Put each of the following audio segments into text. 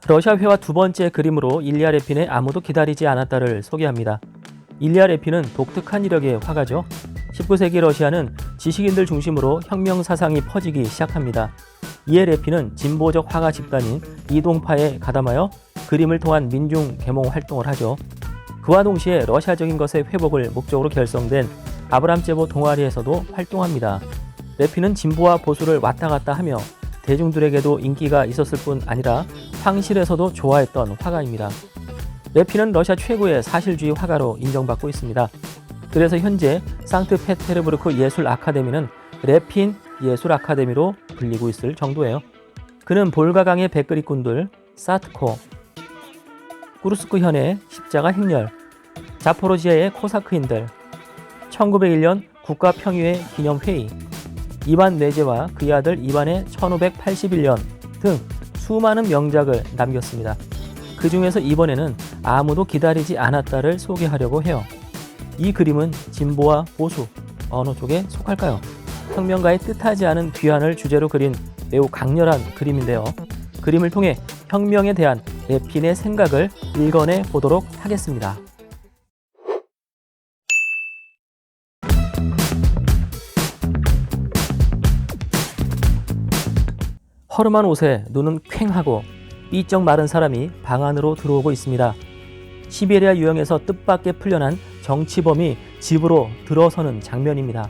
러시아회화 두 번째 그림으로 일리아 레핀의 아무도 기다리지 않았다를 소개합니다. 일리아 레핀은 독특한 이력의 화가죠. 19세기 러시아는 지식인들 중심으로 혁명 사상이 퍼지기 시작합니다. 이에 레핀은 진보적 화가 집단인 이동파에 가담하여 그림을 통한 민중 계몽 활동을 하죠. 그와 동시에 러시아적인 것의 회복을 목적으로 결성된 아브람제보 동아리에서도 활동합니다. 레핀은 진보와 보수를 왔다 갔다 하며 대중들에게도 인기가 있었을 뿐 아니라 황실에서도 좋아했던 화가입니다. 레핀은 러시아 최고의 사실주의 화가로 인정받고 있습니다. 그래서 현재 상트페테르부르크 예술 아카데미는 레핀 예술 아카데미로 불리고 있을 정도예요. 그는 볼가강의 백그리꾼들, 사트코, 구르스크 현의 십자가 행렬, 자포로지아의 코사크인들, 1901년 국가평의회 기념회의, 이반 네제와 그의 아들 이반의 1581년 등 수많은 명작을 남겼습니다. 그 중에서 이번에는 아무도 기다리지 않았다를 소개하려고 해요. 이 그림은 진보와 보수 어느 쪽에 속할까요? 혁명가의 뜻하지 않은 귀환을 주제로 그린 매우 강렬한 그림인데요. 그림을 통해 혁명에 대한 레핀의 생각을 읽어내 보도록 하겠습니다. 허름한 옷에 눈은 퀭하고 삐쩍 마른 사람이 방 안으로 들어오고 있습니다. 시베리아 유형에서 뜻밖의 풀려난 정치범이 집으로 들어서는 장면입니다.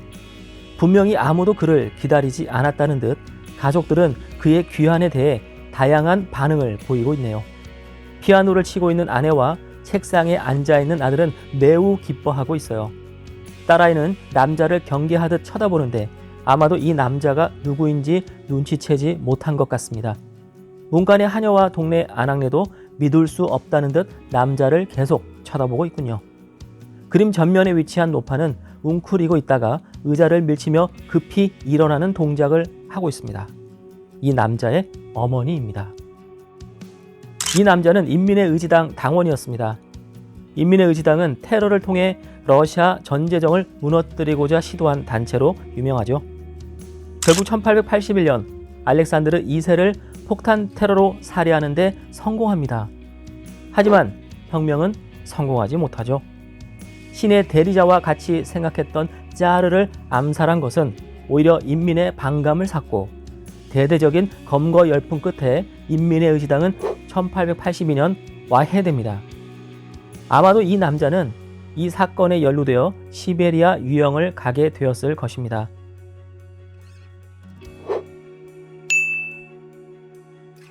분명히 아무도 그를 기다리지 않았다는 듯 가족들은 그의 귀환에 대해 다양한 반응을 보이고 있네요. 피아노를 치고 있는 아내와 책상에 앉아있는 아들은 매우 기뻐하고 있어요. 딸아이는 남자를 경계하듯 쳐다보는데 아마도 이 남자가 누구인지 눈치채지 못한 것 같습니다. 문간의 하녀와 동네 아낙네도 믿을 수 없다는 듯 남자를 계속 쳐다보고 있군요. 그림 전면에 위치한 노파는 웅크리고 있다가 의자를 밀치며 급히 일어나는 동작을 하고 있습니다. 이 남자의 어머니입니다. 이 남자는 인민의 의지당 당원이었습니다. 인민의 의지당은 테러를 통해 러시아 전제정을 무너뜨리고자 시도한 단체로 유명하죠. 결국 1881년 알렉산드르 2세를 폭탄 테러로 살해하는 데 성공합니다. 하지만 혁명은 성공하지 못하죠. 신의 대리자와 같이 생각했던 짜르를 암살한 것은 오히려 인민의 반감을 샀고 대대적인 검거 열풍 끝에 인민의 의지당은 1882년 와해됩니다. 아마도 이 남자는 이 사건에 연루되어 시베리아 유형을 가게 되었을 것입니다.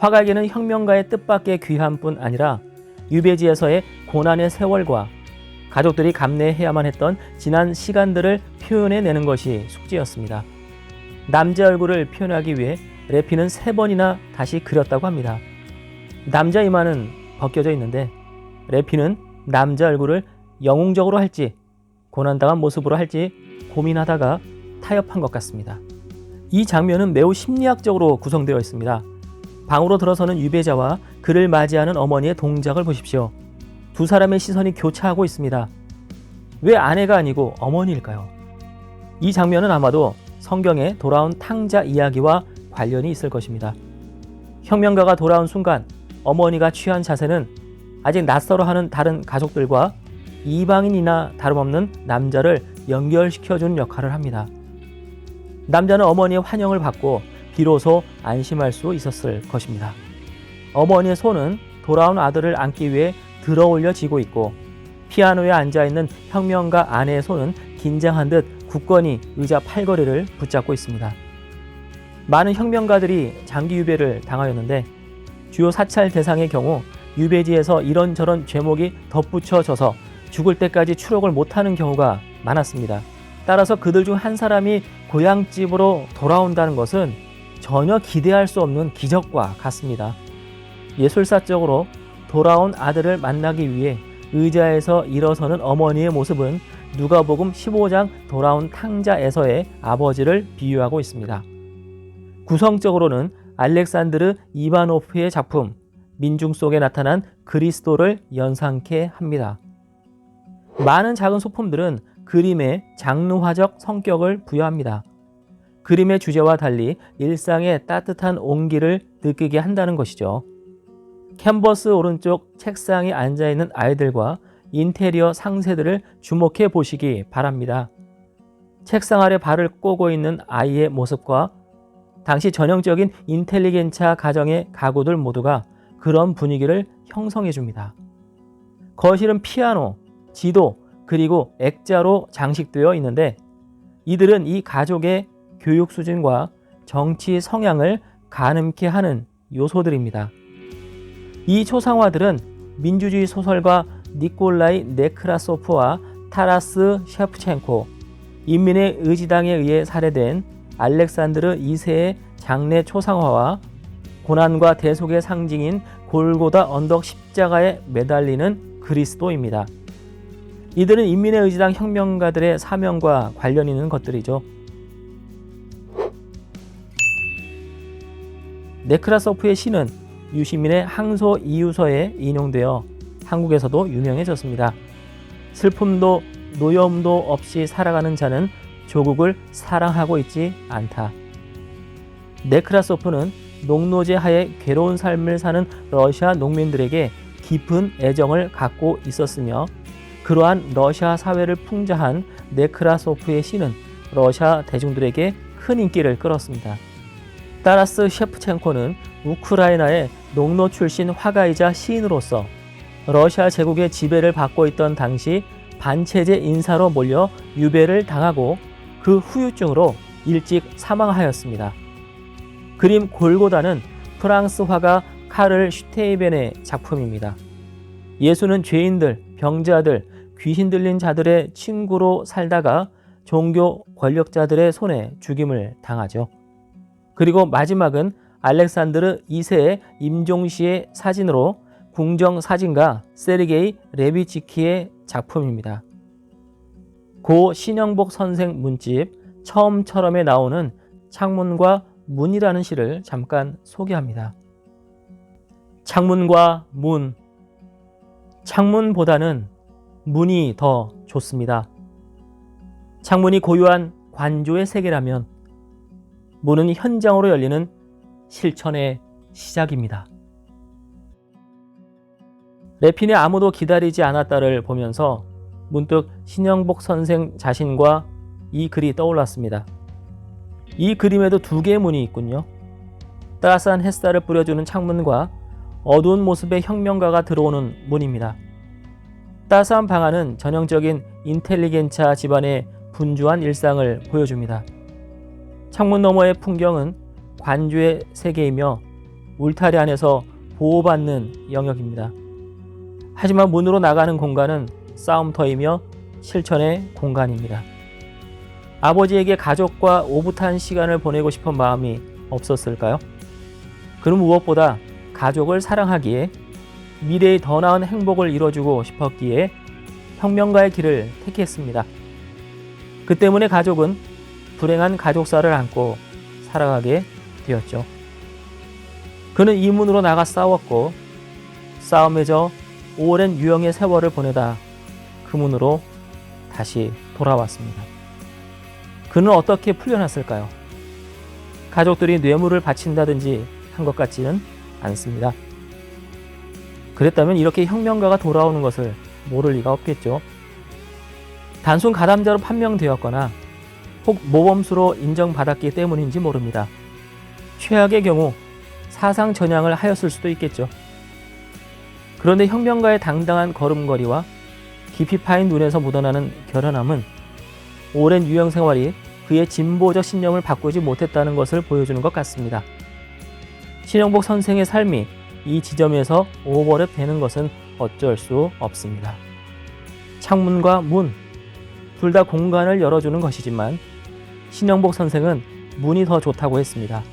화가에게는 혁명가의 뜻밖의 귀함뿐 아니라 유배지에서의 고난의 세월과 가족들이 감내해야만 했던 지난 시간들을 표현해내는 것이 숙제였습니다. 남자 얼굴을 표현하기 위해 레핀은 3번이나 다시 그렸다고 합니다. 남자 이마는 벗겨져 있는데 레핀은 남자 얼굴을 영웅적으로 할지 고난당한 모습으로 할지 고민하다가 타협한 것 같습니다. 이 장면은 매우 심리학적으로 구성되어 있습니다. 방으로 들어서는 유배자와 그를 맞이하는 어머니의 동작을 보십시오. 두 사람의 시선이 교차하고 있습니다. 왜 아내가 아니고 어머니일까요? 이 장면은 아마도 성경에 돌아온 탕자 이야기와 관련이 있을 것입니다. 혁명가가 돌아온 순간 어머니가 취한 자세는 아직 낯설어하는 다른 가족들과 이방인이나 다름없는 남자를 연결시켜주는 역할을 합니다. 남자는 어머니의 환영을 받고 비로소 안심할 수 있었을 것입니다. 어머니의 손은 돌아온 아들을 안기 위해 들어올려지고 있고 피아노에 앉아있는 혁명가 아내의 손은 긴장한 듯 굳건히 의자 팔걸이를 붙잡고 있습니다. 많은 혁명가들이 장기 유배를 당하였는데 주요 사찰 대상의 경우 유배지에서 이런저런 죄목이 덧붙여져서 죽을 때까지 추록을 못하는 경우가 많았습니다. 따라서 그들 중 한 사람이 고향집으로 돌아온다는 것은 전혀 기대할 수 없는 기적과 같습니다. 예술사적으로 돌아온 아들을 만나기 위해 의자에서 일어서는 어머니의 모습은 누가복음 15장 돌아온 탕자에서의 아버지를 비유하고 있습니다. 구성적으로는 알렉산드르 이바노프의 작품 민중 속에 나타난 그리스도를 연상케 합니다. 많은 작은 소품들은 그림에 장르화적 성격을 부여합니다. 그림의 주제와 달리 일상의 따뜻한 온기를 느끼게 한다는 것이죠. 캔버스 오른쪽 책상에 앉아있는 아이들과 인테리어 상세들을 주목해 보시기 바랍니다. 책상 아래 발을 꼬고 있는 아이의 모습과 당시 전형적인 인텔리겐차 가정의 가구들 모두가 그런 분위기를 형성해 줍니다. 거실은 피아노, 지도, 그리고 액자로 장식되어 있는데 이들은 이 가족의 교육 수준과 정치 성향을 가늠케 하는 요소들입니다. 이 초상화들은 민주주의 소설가 니콜라이 네크라소프와 타라스 셰프첸코, 인민의 의지당에 의해 살해된 알렉산드르 2세의 장례 초상화와 고난과 대속의 상징인 골고다 언덕 십자가에 매달리는 그리스도입니다. 이들은 인민의 의지당 혁명가들의 사명과 관련 있는 것들이죠. 네크라소프의 시는 유시민의 항소 이유서에 인용되어 한국에서도 유명해졌습니다. 슬픔도 노여움도 없이 살아가는 자는 조국을 사랑하고 있지 않다. 네크라소프는 농노제 하에 괴로운 삶을 사는 러시아 농민들에게 깊은 애정을 갖고 있었으며 그러한 러시아 사회를 풍자한 네크라소프의 시는 러시아 대중들에게 큰 인기를 끌었습니다. 타라스 셰프첸코는 우크라이나의 농노 출신 화가이자 시인으로서 러시아 제국의 지배를 받고 있던 당시 반체제 인사로 몰려 유배를 당하고 그 후유증으로 일찍 사망하였습니다. 그림 골고다는 프랑스 화가 카를 슈테이벤의 작품입니다. 예수는 죄인들, 병자들, 귀신 들린 자들의 친구로 살다가 종교 권력자들의 손에 죽임을 당하죠. 그리고 마지막은 알렉산드르 2세의 임종시의 사진으로 궁정사진가 세르게이 레비치키의 작품입니다. 고 신영복 선생 문집 처음처럼에 나오는 창문과 문이라는 시를 잠깐 소개합니다. 창문과 문. 창문보다는 문이 더 좋습니다. 창문이 고유한 관조의 세계라면 문은 현장으로 열리는 실천의 시작입니다. 레핀의 아무도 기다리지 않았다를 보면서 문득 신영복 선생 자신과 이 글이 떠올랐습니다. 이 그림에도 두 개의 문이 있군요. 따스한 햇살을 뿌려주는 창문과 어두운 모습의 혁명가가 들어오는 문입니다. 따스한 방 안은 전형적인 인텔리겐차 집안의 분주한 일상을 보여줍니다. 창문 너머의 풍경은 관주의 세계이며 울타리 안에서 보호받는 영역입니다. 하지만 문으로 나가는 공간은 싸움터이며 실천의 공간입니다. 아버지에게 가족과 오붓한 시간을 보내고 싶은 마음이 없었을까요? 그는 무엇보다 가족을 사랑하기에 미래의 더 나은 행복을 이뤄주고 싶었기에 혁명가의 길을 택했습니다. 그 때문에 가족은 불행한 가족사를 안고 살아가게 되었죠. 그는 이 문으로 나가 싸웠고 싸움에 져 오랜 유형의 세월을 보내다 그 문으로 다시 돌아왔습니다. 그는 어떻게 풀려났을까요? 가족들이 뇌물을 바친다든지 한 것 같지는 않습니다. 그랬다면 이렇게 혁명가가 돌아오는 것을 모를 리가 없겠죠. 단순 가담자로 판명되었거나 혹 모범수로 인정받았기 때문인지 모릅니다. 최악의 경우 사상 전향을 하였을 수도 있겠죠. 그런데 혁명가의 당당한 걸음걸이와 깊이 파인 눈에서 묻어나는 결연함은 오랜 유형 생활이 그의 진보적 신념을 바꾸지 못했다는 것을 보여주는 것 같습니다. 신영복 선생의 삶이 이 지점에서 오버랩 되는 것은 어쩔 수 없습니다. 창문과 문, 둘 다 공간을 열어주는 것이지만 신영복 선생은 문이 더 좋다고 했습니다.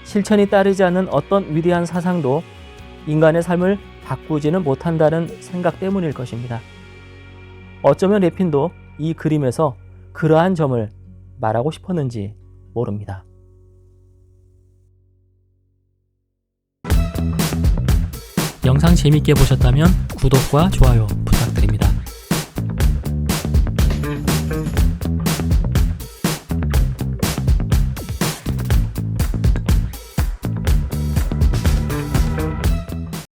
실천이 따르지 않는 어떤 위대한 사상도 인간의 삶을 바꾸지는 못한다는 생각 때문일 것입니다. 어쩌면 레핀도 이 그림에서 그러한 점을 말하고 싶었는지 모릅니다. 영상 재밌게 보셨다면 구독과 좋아요